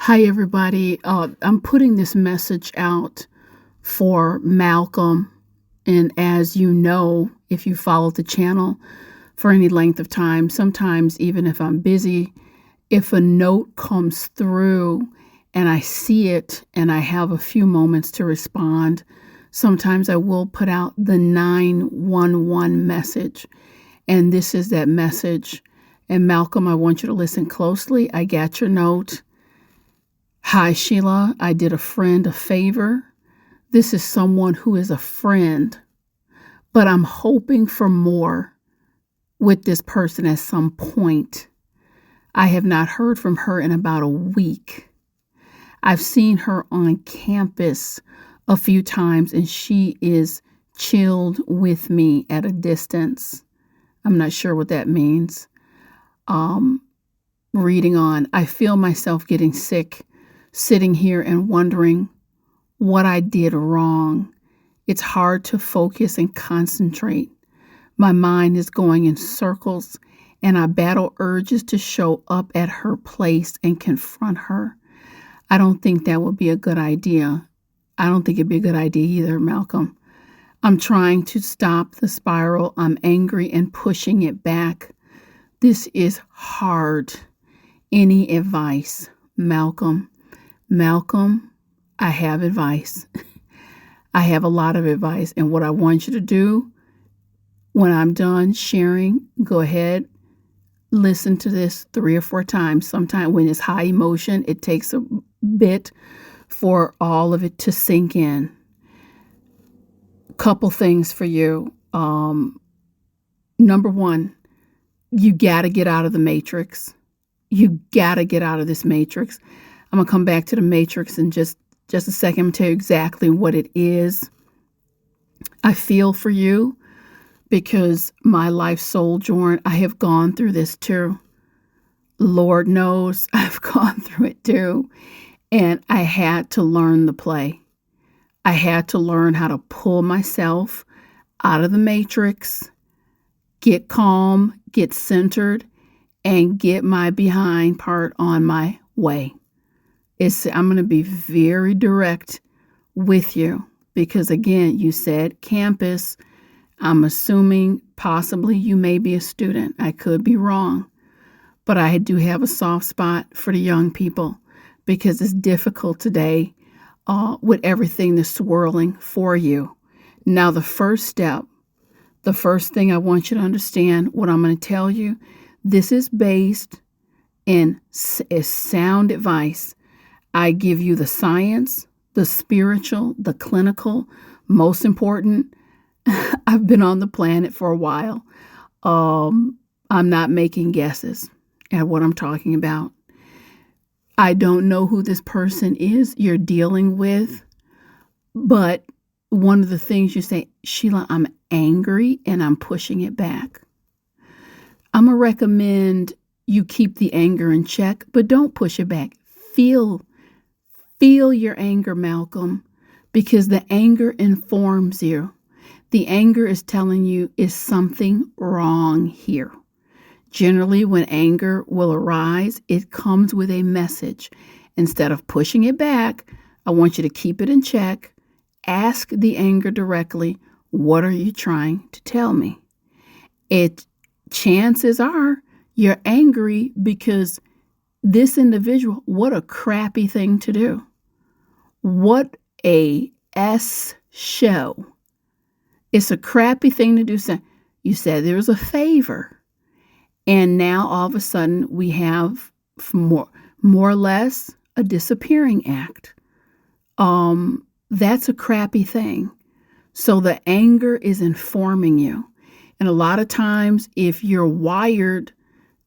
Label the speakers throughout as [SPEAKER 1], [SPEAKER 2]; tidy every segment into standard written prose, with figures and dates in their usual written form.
[SPEAKER 1] Hi, everybody. I'm putting this message out for Malcolm. And as you know, if you follow the channel for any length of time, sometimes even if I'm busy, if a note comes through and I see it and I have a few moments to respond, sometimes I will put out the 911 message. And this is that message. And Malcolm, I want you to listen closely. I got your note. Hi, Sheila. I did a friend a favor. This is someone who is a friend, but I'm hoping for more with this person at some point. I have not heard from her in about a week. I've seen her on campus a few times, and she is chilled with me at a distance. I'm not sure what that means. Reading on, I feel myself getting sick, sitting here and wondering what I did wrong. It's hard to focus and concentrate. My mind is going in circles, and I battle urges to show up at her place and confront her. I don't think that would be a good idea. I don't think it'd be a good idea either, Malcolm. I'm trying to stop the spiral. I'm angry and pushing it back. This is hard. Any advice, Malcolm? Malcolm, I have advice. I have a lot of advice. And what I want you to do when I'm done sharing, go ahead, listen to this 3 or 4 times. Sometimes when it's high emotion, it takes a bit for all of it to sink in. Couple things for you. Number 1, you got to get out of the matrix. You got to get out of this matrix. I'm going to come back to the matrix in just a second. I'm going to tell you exactly what it is. I feel for you because my life sojourn, I have gone through this too. Lord knows I've gone through it too. And I had to learn the play. I had to learn how to pull myself out of the matrix, get calm, get centered, and get my behind part on my way. I'm going to be very direct with you because, again, you said campus. I'm assuming possibly you may be a student. I could be wrong. But I do have a soft spot for the young people because it's difficult today with everything that's swirling for you. Now, the first step, the first thing I want you to understand, what I'm going to tell you, this is based in sound advice. I give you the science, the spiritual, the clinical. Most important, I've been on the planet for a while. I'm not making guesses at what I'm talking about. I don't know who this person is you're dealing with, but one of the things you say, Sheila, I'm angry and I'm pushing it back. I'm going to recommend you keep the anger in check, but don't push it back. Feel your anger, Malcolm, because the anger informs you. The anger is telling you is something wrong here. Generally, when anger will arise, it comes with a message. Instead of pushing it back, I want you to keep it in check. Ask the anger directly, what are you trying to tell me? Chances are you're angry because this individual, what a crappy thing to do. What a show. It's a crappy thing to do. You said there was a favor. And now all of a sudden we have more or less a disappearing act. That's a crappy thing. So the anger is informing you. And a lot of times if you're wired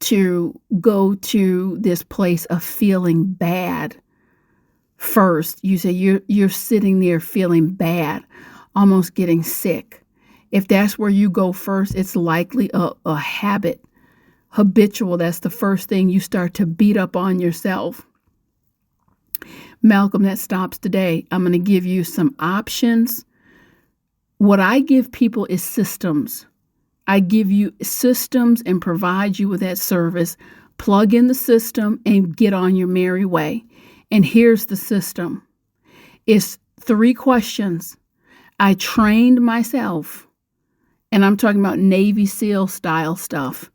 [SPEAKER 1] to go to this place of feeling bad first, you say you're sitting there feeling bad, almost getting sick. If that's where you go first, it's likely a habit. Habitual, that's the first thing you start to beat up on yourself. Malcolm, that stops today. I'm going to give you some options. What I give people is systems. I give you systems and provide you with that service. Plug in the system and get on your merry way. And here's the system. It's 3 questions. I trained myself, and I'm talking about Navy SEAL style stuff.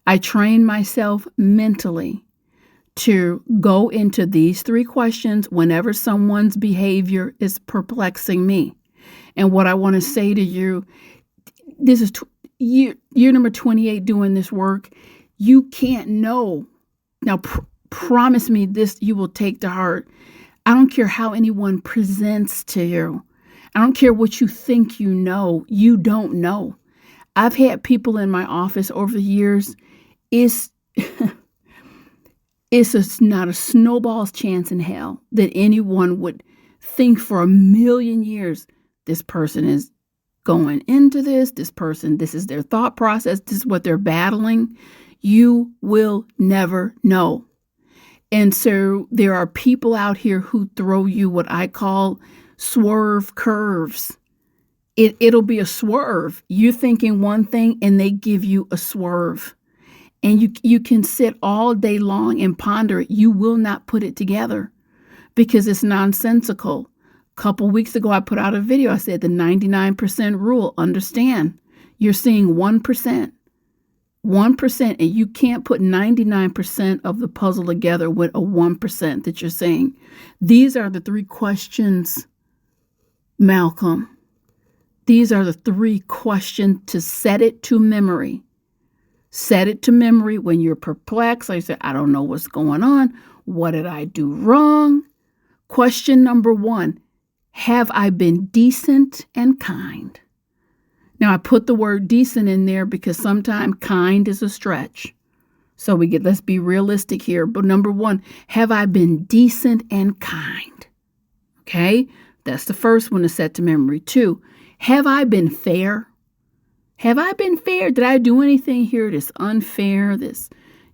[SPEAKER 1] I trained myself mentally to go into these 3 questions whenever someone's behavior is perplexing me. And what I want to say to you, this is year number 28 doing this work. You can't know. Now, promise me this you will take to heart. I don't care how anyone presents to you. I don't care what you think you know. You don't know. I've had people in my office over the years. It's not a snowball's chance in hell that anyone would think for a million years, this person is going into this person, this is their thought process, this is what they're battling. You will never know. And so there are people out here who throw you what I call swerve curves. It'll be a swerve. You're thinking one thing and they give you a swerve. And you can sit all day long and ponder it. You will not put it together because it's nonsensical. A couple weeks ago, I put out a video. I said the 99% rule. Understand, you're seeing 1%. 1%, and you can't put 99% of the puzzle together with a 1% that you're saying. These are the 3 questions, Malcom. These are the 3 questions to set it to memory. Set it to memory when you're perplexed. Like I said, I don't know what's going on. What did I do wrong? Question number 1, have I been decent and kind? Now, I put the word decent in there because sometimes kind is a stretch. So let's be realistic here. But number 1, have I been decent and kind? Okay, that's the first one to set to memory. 2, have I been fair? Have I been fair? Did I do anything here that's unfair, that's,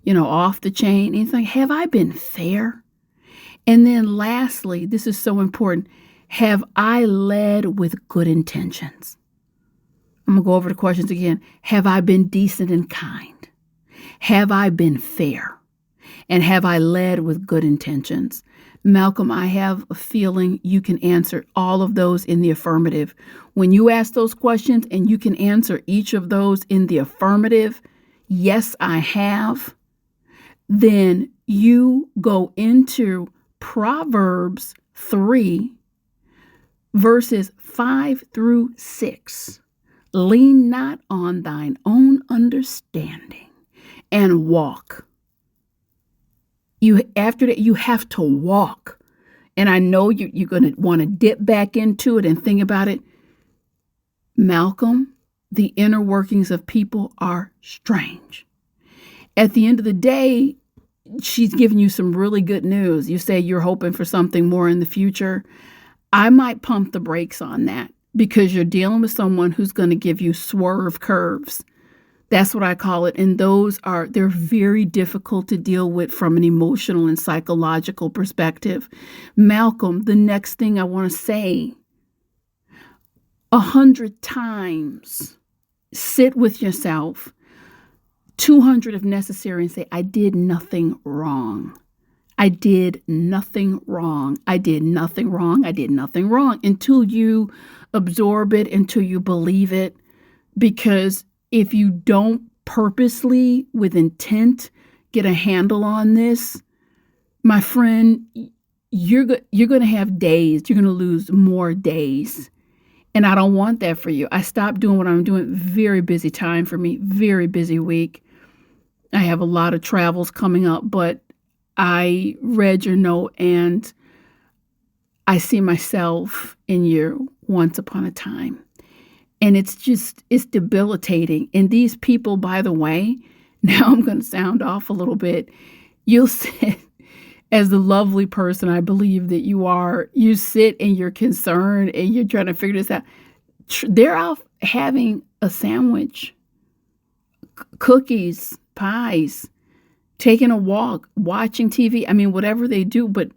[SPEAKER 1] off the chain? Anything? Have I been fair? And then lastly, this is so important. Have I led with good intentions? I'm going to go over the questions again. Have I been decent and kind? Have I been fair? And have I led with good intentions? Malcom, I have a feeling you can answer all of those in the affirmative. When you ask those questions and you can answer each of those in the affirmative, yes, I have, then you go into Proverbs 3, verses 5 through 6. Lean not on thine own understanding and walk. After that, you have to walk. And I know you're going to want to dip back into it and think about it. Malcom, the inner workings of people are strange. At the end of the day, she's giving you some really good news. You say you're hoping for something more in the future. I might pump the brakes on that because you're dealing with someone who's going to give you swerve curves. That's what I call it. And they're very difficult to deal with from an emotional and psychological perspective. Malcom, the next thing I want to say, 100 times, sit with yourself, 200 if necessary, and say, I did nothing wrong. I did nothing wrong. I did nothing wrong. I did nothing wrong, until you absorb it, until you believe it. Because if you don't purposely, with intent, get a handle on this, my friend, you're going to have days. You're going to lose more days. And I don't want that for you. I stopped doing what I'm doing. Very busy time for me. Very busy week. I have a lot of travels coming up, but I read your note and I see myself in you once upon a time. And it's debilitating. And these people, by the way, now I'm going to sound off a little bit. You'll sit, as the lovely person I believe that you are, you sit and you're concerned and you're trying to figure this out. They're out having a sandwich, cookies, pies, taking a walk, watching TV. I mean, whatever they do. But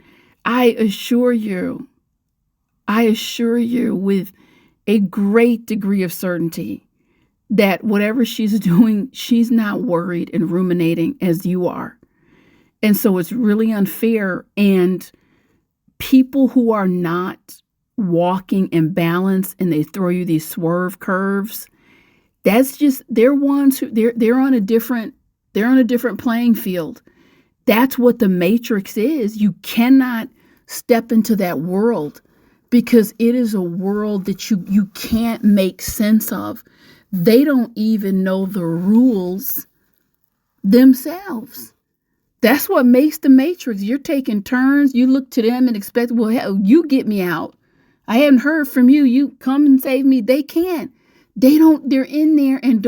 [SPEAKER 1] I assure you with a great degree of certainty that whatever she's doing, she's not worried and ruminating as you are. And so it's really unfair. And people who are not walking in balance and they throw you these swerve curves, that's just, they're ones who they're on a different playing field. That's what the matrix is. You cannot step into that world because it is a world that you can't make sense of. They don't even know the rules themselves. That's what makes the matrix. You're taking turns. You look to them and expect, well, hell, you get me out. I haven't heard from you. You come and save me. They can't. They're in there and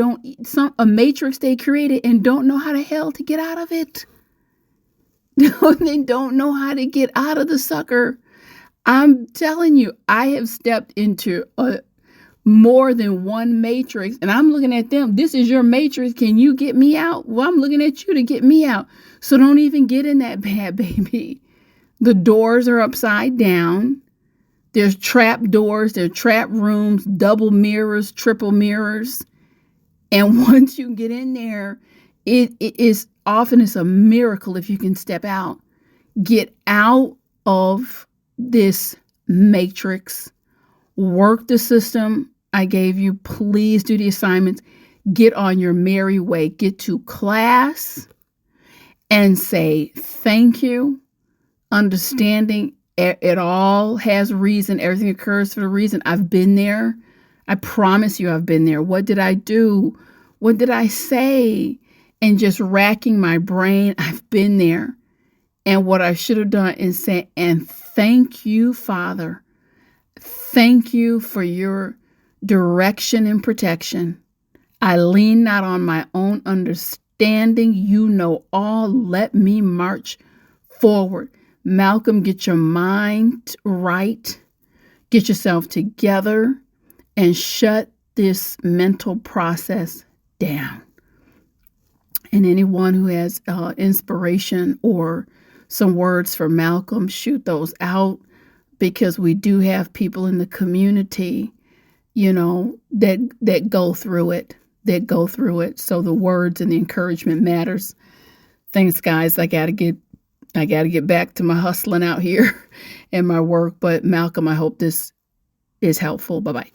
[SPEAKER 1] a matrix they created and don't know how the hell to get out of it. They don't know how to get out of the sucker. I'm telling you, I have stepped into more than one matrix and I'm looking at them. This is your matrix. Can you get me out? Well, I'm looking at you to get me out. So don't even get in that bad, baby. The doors are upside down. There's trap doors, there's trap rooms, double mirrors, triple mirrors. And once you get in there, it is often it's a miracle if you can step out. Get out of this matrix. Work the system I gave you. Please do the assignments. Get on your merry way. Get to class and say thank you. Understanding it all has reason. Everything occurs for a reason. I've been there. I promise you I've been there. What did I do? What did I say? And just racking my brain. I've been there. And what I should have done is say, and thank you, Father. Thank you for your direction and protection. I lean not on my own understanding. You know all. Let me march forward. Malcom, get your mind right, get yourself together, and shut this mental process down. And anyone who has inspiration or some words for Malcom, shoot those out, because we do have people in the community, that go through it, So the words and the encouragement matters. Thanks, guys. I got to get back to my hustling out here and my work. But Malcom, I hope this is helpful. Bye-bye.